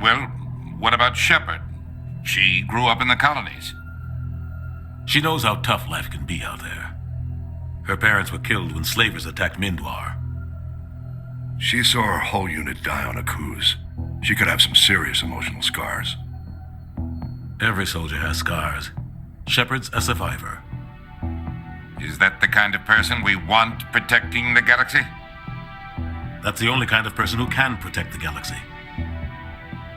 Well, what about Shepard? She grew up in the colonies. She knows how tough life can be out there. Her parents were killed when slavers attacked Mindwar. She saw her whole unit die on a cruise. She could have some serious emotional scars. Every soldier has scars. Shepard's a survivor. Is that the kind of person we want protecting the galaxy? That's the only kind of person who can protect the galaxy.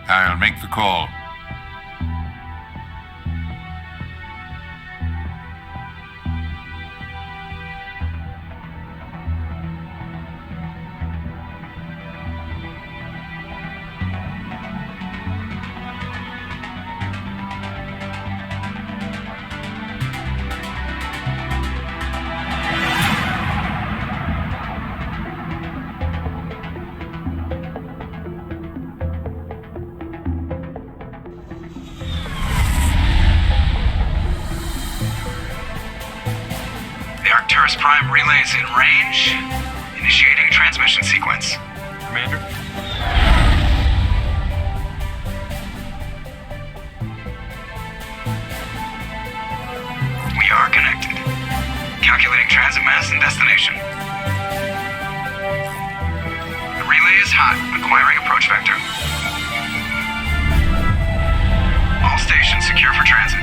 I'll make the call. Prime relays in range. Initiating transmission sequence. Commander? We are connected. Calculating transit mass and destination. The relay is hot. Acquiring approach vector. All stations secure for transit.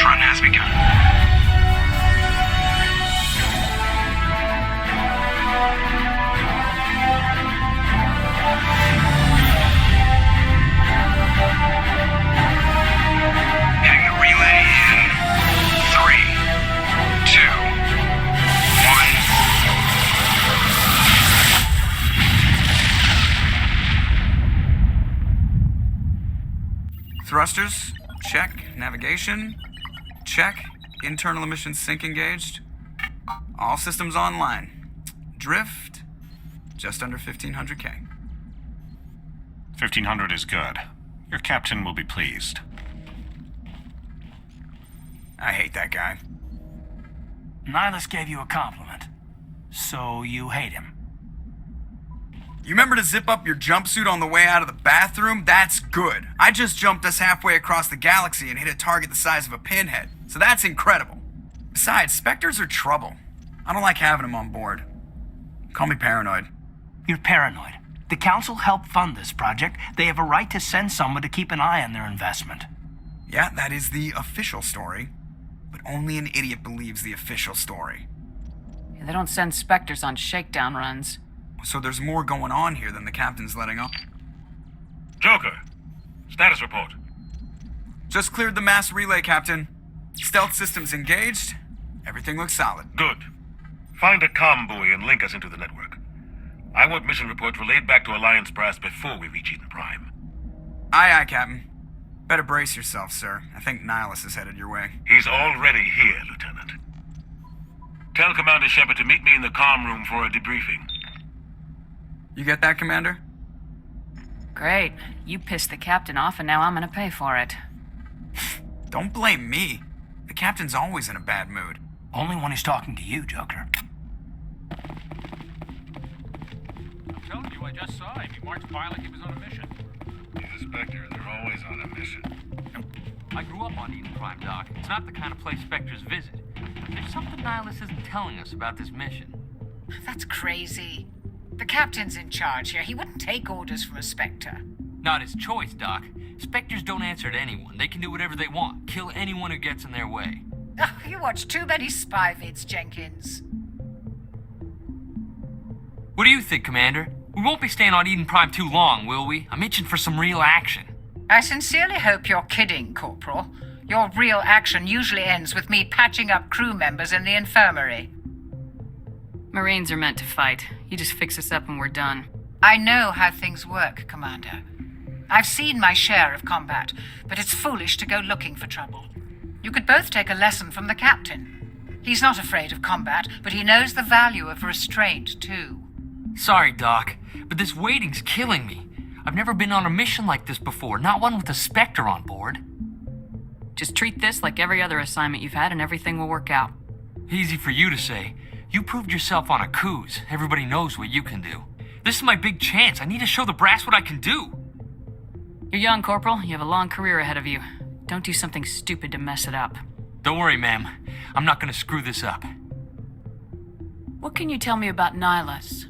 Run has begun. Heading the relay in 3, 2, 1. Thrusters, check. Navigation, check. Internal emissions sync engaged. All systems online. Drift, just under 1500K. 1500 is good. Your captain will be pleased. I hate that guy. Nihilus gave you a compliment. So you hate him. You remember to zip up your jumpsuit on the way out of the bathroom? That's good. I just jumped us halfway across the galaxy and hit a target the size of a pinhead. So that's incredible. Besides, Spectres are trouble. I don't like having them on board. Call me paranoid. You're paranoid. The Council helped fund this project. They have a right to send someone to keep an eye on their investment. Yeah, that is the official story. But only an idiot believes the official story. Yeah, they don't send Spectres on shakedown runs. So there's more going on here than the captain's letting up. Joker, status report. Just cleared the mass relay, Captain. Stealth systems engaged. Everything looks solid. Good. Find a comm buoy and link us into the network. I want mission reports relayed back to Alliance Brass before we reach Eden Prime. Aye, aye, Captain. Better brace yourself, sir. I think Nihilus is headed your way. He's already here, Lieutenant. Tell Commander Shepard to meet me in the comm room for a debriefing. You get that, Commander? Great. You pissed the captain off and now I'm gonna pay for it. Don't blame me. The captain's always in a bad mood. Only when he's talking to you, Joker. I'm telling you, I just saw him. He marched by like he was on a mission. He's a Spectre. They're always on a mission. I grew up on Eden Prime, Doc. It's not the kind of place Spectres visit. There's something Nihilus isn't telling us about this mission. That's crazy. The captain's in charge here. He wouldn't take orders from a Spectre. Not his choice, Doc. Spectres don't answer to anyone. They can do whatever they want. Kill anyone who gets in their way. Oh, you watch too many spy vids, Jenkins. What do you think, Commander? We won't be staying on Eden Prime too long, will we? I'm itching for some real action. I sincerely hope you're kidding, Corporal. Your real action usually ends with me patching up crew members in the infirmary. Marines are meant to fight. You just fix us up and we're done. I know how things work, Commander. I've seen my share of combat, but it's foolish to go looking for trouble. You could both take a lesson from the captain. He's not afraid of combat, but he knows the value of restraint, too. Sorry, Doc, but this waiting's killing me. I've never been on a mission like this before, not one with a Spectre on board. Just treat this like every other assignment you've had and everything will work out. Easy for you to say. You proved yourself on a cruise. Everybody knows what you can do. This is my big chance. I need to show the brass what I can do. You're young, Corporal. You have a long career ahead of you. Don't do something stupid to mess it up. Don't worry, ma'am. I'm not gonna screw this up. What can you tell me about Nihilus?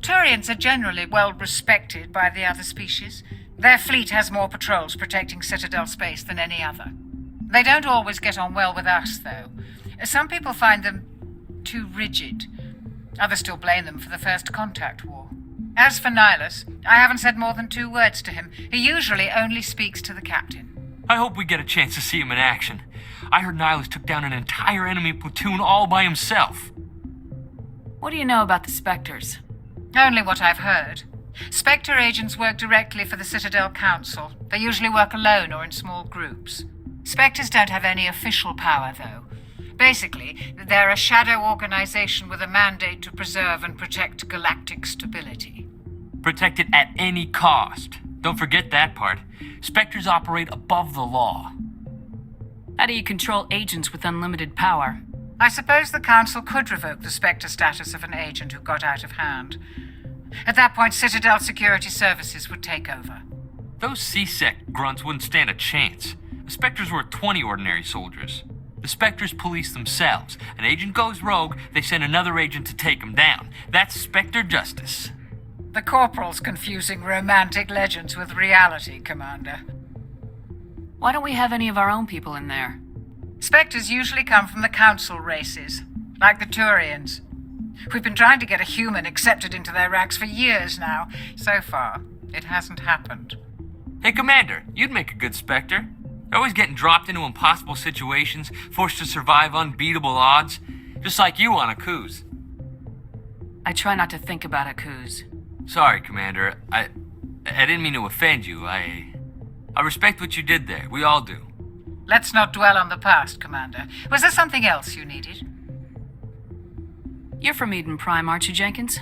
Turians are generally well respected by the other species. Their fleet has more patrols protecting Citadel space than any other. They don't always get on well with us, though. Some people find them too rigid. Others still blame them for the First Contact War. As for Nihilus, I haven't said more than 2 words to him. He usually only speaks to the captain. I hope we get a chance to see him in action. I heard Nihilus took down an entire enemy platoon all by himself. What do you know about the Spectres? Only what I've heard. Spectre agents work directly for the Citadel Council. They usually work alone or in small groups. Spectres don't have any official power, though. Basically, they're a shadow organization with a mandate to preserve and protect galactic stability. Protect it at any cost. Don't forget that part. Spectres operate above the law. How do you control agents with unlimited power? I suppose the Council could revoke the Spectre status of an agent who got out of hand. At that point, Citadel Security Services would take over. Those C-Sec grunts wouldn't stand a chance. The Spectres were 20 ordinary soldiers. The Spectres police themselves. An agent goes rogue, they send another agent to take him down. That's Spectre justice. The Corporal's confusing romantic legends with reality, Commander. Why don't we have any of our own people in there? Spectres usually come from the Council races, like the Turians. We've been trying to get a human accepted into their ranks for years now. So far, it hasn't happened. Hey, Commander, you'd make a good Spectre. You're always getting dropped into impossible situations, forced to survive unbeatable odds, just like you on a cruise. I try not to think about a cruise. Sorry, Commander. I didn't mean to offend you. I respect what you did there. We all do. Let's not dwell on the past, Commander. Was there something else you needed? You're from Eden Prime, aren't you, Jenkins?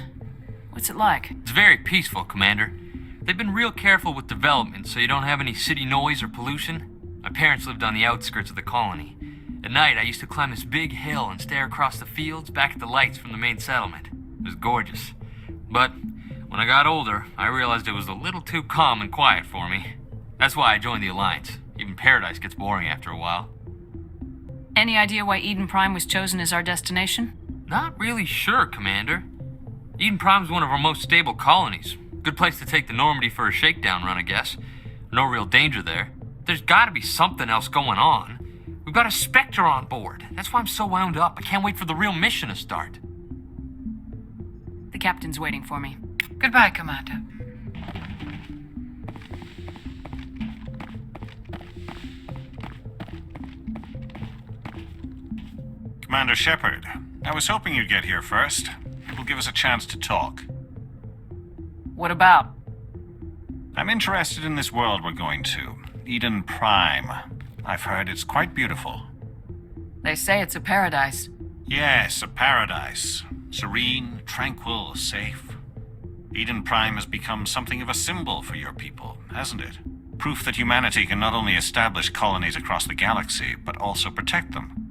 What's it like? It's very peaceful, Commander. They've been real careful with development so you don't have any city noise or pollution. My parents lived on the outskirts of the colony. At night, I used to climb this big hill and stare across the fields back at the lights from the main settlement. It was gorgeous. But when I got older, I realized it was a little too calm and quiet for me. That's why I joined the Alliance. Even Paradise gets boring after a while. Any idea why Eden Prime was chosen as our destination? Not really sure, Commander. Eden Prime's one of our most stable colonies. Good place to take the Normandy for a shakedown run, I guess. No real danger there. There's gotta be something else going on. We've got a Spectre on board. That's why I'm so wound up. I can't wait for the real mission to start. The captain's waiting for me. Goodbye, Commander. Commander Shepard, I was hoping you'd get here first. It will give us a chance to talk. What about? I'm interested in this world we're going to, Eden Prime. I've heard it's quite beautiful. They say it's a paradise. Yes, a paradise. Serene, tranquil, safe. Eden Prime has become something of a symbol for your people, hasn't it? Proof that humanity can not only establish colonies across the galaxy, but also protect them.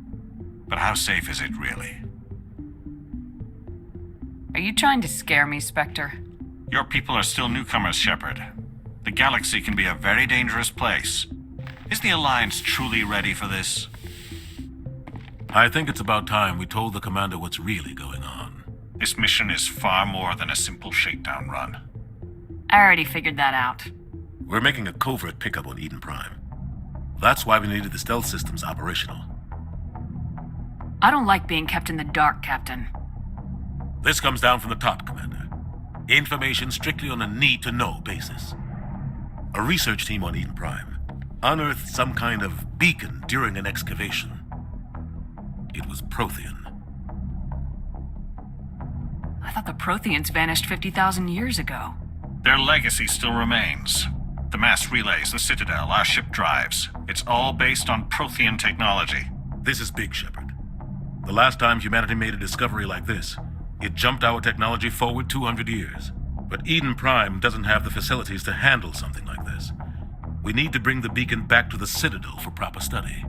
But how safe is it really? Are you trying to scare me, Spectre? Your people are still newcomers, Shepard. The galaxy can be a very dangerous place. Is the Alliance truly ready for this? I think it's about time we told the Commander what's really going on. This mission is far more than a simple shakedown run. I already figured that out. We're making a covert pickup on Eden Prime. That's why we needed the stealth systems operational. I don't like being kept in the dark, Captain. This comes down from the top, Commander. Information strictly on a need-to-know basis. A research team on Eden Prime unearthed some kind of beacon during an excavation. It was Prothean. I thought the Protheans vanished 50,000 years ago. Their legacy still remains. The mass relays, the Citadel, our ship drives. It's all based on Prothean technology. This is big, Shepard. The last time humanity made a discovery like this, it jumped our technology forward 200 years. But Eden Prime doesn't have the facilities to handle something like this. We need to bring the beacon back to the Citadel for proper study.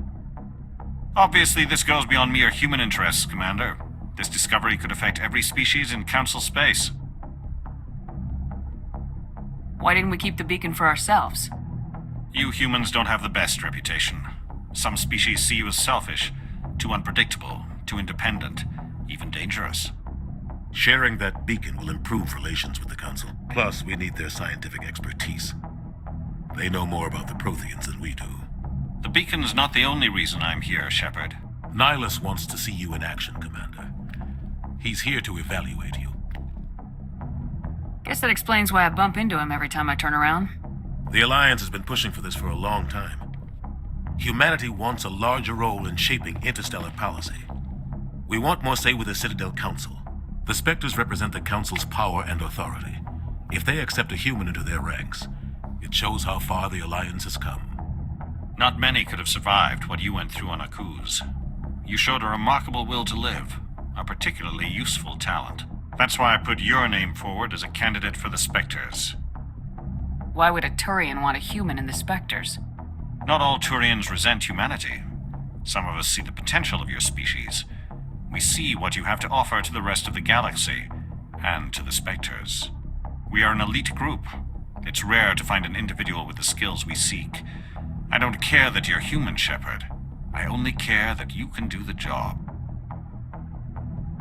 Obviously, this goes beyond mere human interests, Commander. This discovery could affect every species in Council space. Why didn't we keep the beacon for ourselves? You humans don't have the best reputation. Some species see you as selfish, too unpredictable, too independent, even dangerous. Sharing that beacon will improve relations with the Council. Plus, we need their scientific expertise. They know more about the Protheans than we do. The beacon's not the only reason I'm here, Shepard. Nihilus wants to see you in action, Commander. He's here to evaluate you. Guess that explains why I bump into him every time I turn around. The Alliance has been pushing for this for a long time. Humanity wants a larger role in shaping interstellar policy. We want more say with the Citadel Council. The Spectres represent the Council's power and authority. If they accept a human into their ranks, it shows how far the Alliance has come. Not many could have survived what you went through on Akuz. You showed a remarkable will to live, a particularly useful talent. That's why I put your name forward as a candidate for the Spectres. Why would a Turian want a human in the Spectres? Not all Turians resent humanity. Some of us see the potential of your species. We see what you have to offer to the rest of the galaxy, and to the Spectres. We are an elite group. It's rare to find an individual with the skills we seek. I don't care that you're human, Shepard. I only care that you can do the job.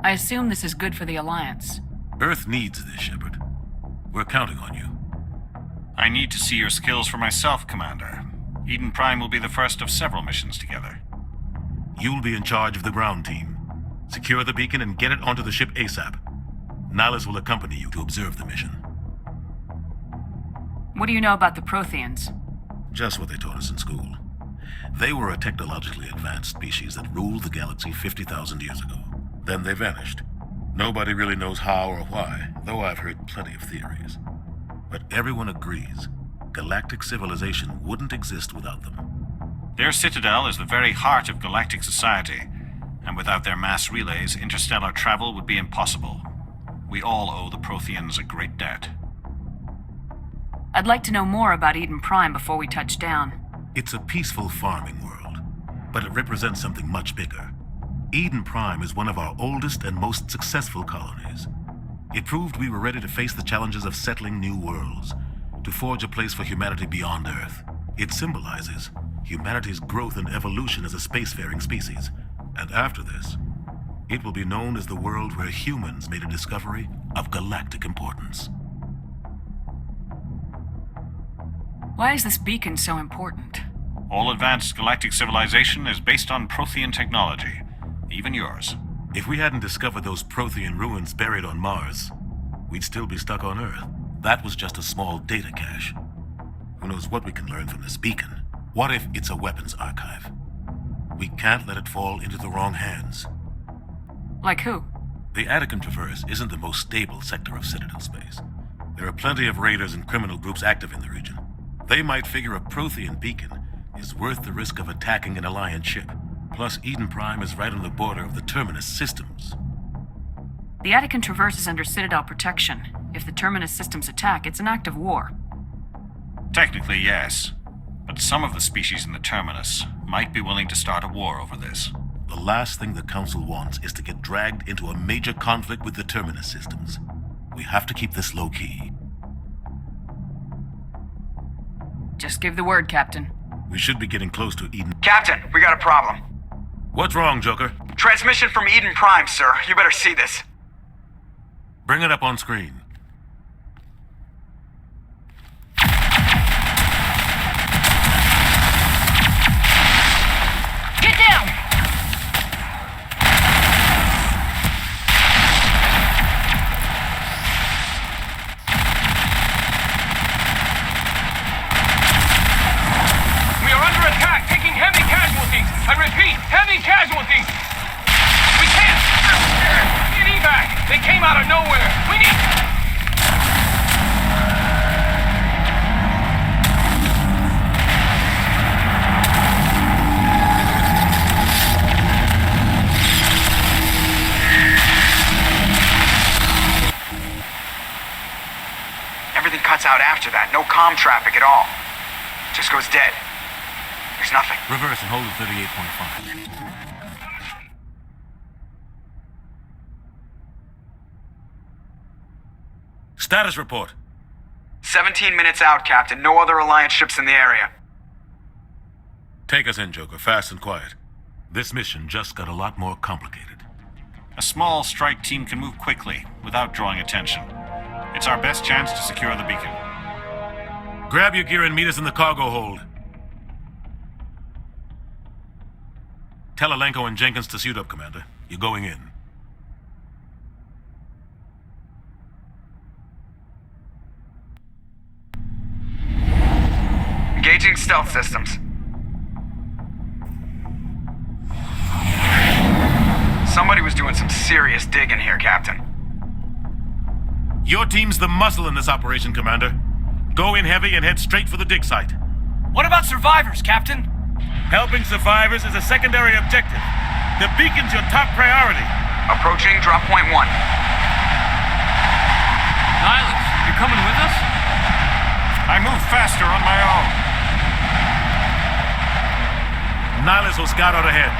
I assume this is good for the Alliance. Earth needs this, Shepard. We're counting on you. I need to see your skills for myself, Commander. Eden Prime will be the first of several missions together. You'll be in charge of the ground team. Secure the beacon and get it onto the ship ASAP. Nihilus will accompany you to observe the mission. What do you know about the Protheans? Just what they taught us in school. They were a technologically advanced species that ruled the galaxy 50,000 years ago. Then they vanished. Nobody really knows how or why, though I've heard plenty of theories. But everyone agrees, galactic civilization wouldn't exist without them. Their citadel is the very heart of galactic society, and without their mass relays, interstellar travel would be impossible. We all owe the Protheans a great debt. I'd like to know more about Eden Prime before we touch down. It's a peaceful farming world, but it represents something much bigger. Eden Prime is one of our oldest and most successful colonies. It proved we were ready to face the challenges of settling new worlds, to forge a place for humanity beyond Earth. It symbolizes humanity's growth and evolution as a spacefaring species. And after this, it will be known as the world where humans made a discovery of galactic importance. Why is this beacon so important? All advanced galactic civilization is based on Prothean technology, even yours. If we hadn't discovered those Prothean ruins buried on Mars, we'd still be stuck on Earth. That was just a small data cache. Who knows what we can learn from this beacon? What if it's a weapons archive? We can't let it fall into the wrong hands. Like who? The Attican Traverse isn't the most stable sector of Citadel space. There are plenty of raiders and criminal groups active in the region. They might figure a Prothean beacon is worth the risk of attacking an Alliance ship. Plus, Eden Prime is right on the border of the Terminus systems. The Attican Traverse is under Citadel protection. If the Terminus systems attack, it's an act of war. Technically, yes. But some of the species in the Terminus might be willing to start a war over this. The last thing the Council wants is to get dragged into a major conflict with the Terminus systems. We have to keep this low-key. Just give the word, Captain. We should be getting close to Eden. Captain, we got a problem. What's wrong, Joker? Transmission from Eden Prime, sir. You better see this. Bring it up on screen. Get down! We are under attack, taking heavy casualties. I repeat, heavy casualties. We can't. Get evac. They came out of nowhere. We need. Everything cuts out after that. No comm traffic at all. Just goes dead. There's nothing. Reverse and hold at 38.5. Status report. 17 minutes out, Captain. No other Alliance ships in the area. Take us in, Joker, fast and quiet. This mission just got a lot more complicated. A small strike team can move quickly, without drawing attention. It's our best chance to secure the beacon. Grab your gear and meet us in the cargo hold. Tell Alenko and Jenkins to suit up, Commander. You're going in. Engaging stealth systems. Somebody was doing some serious digging here, Captain. Your team's the muscle in this operation, Commander. Go in heavy and head straight for the dig site. What about survivors, Captain? Helping survivors is a secondary objective. The beacon's your top priority. Approaching drop point 1. Nihilus, you're coming with us? I move faster on my own. Nihilus will scout out ahead.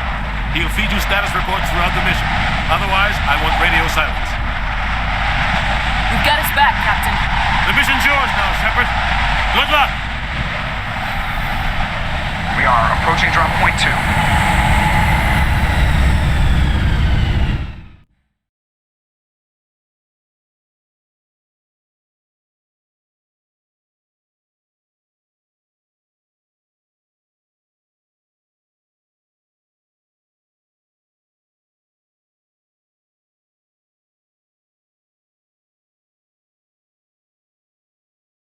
He'll feed you status reports throughout the mission. Otherwise, I want radio silence. We've got his back, Captain. The mission's yours now, Shepard. Good luck! We are approaching drop point 2.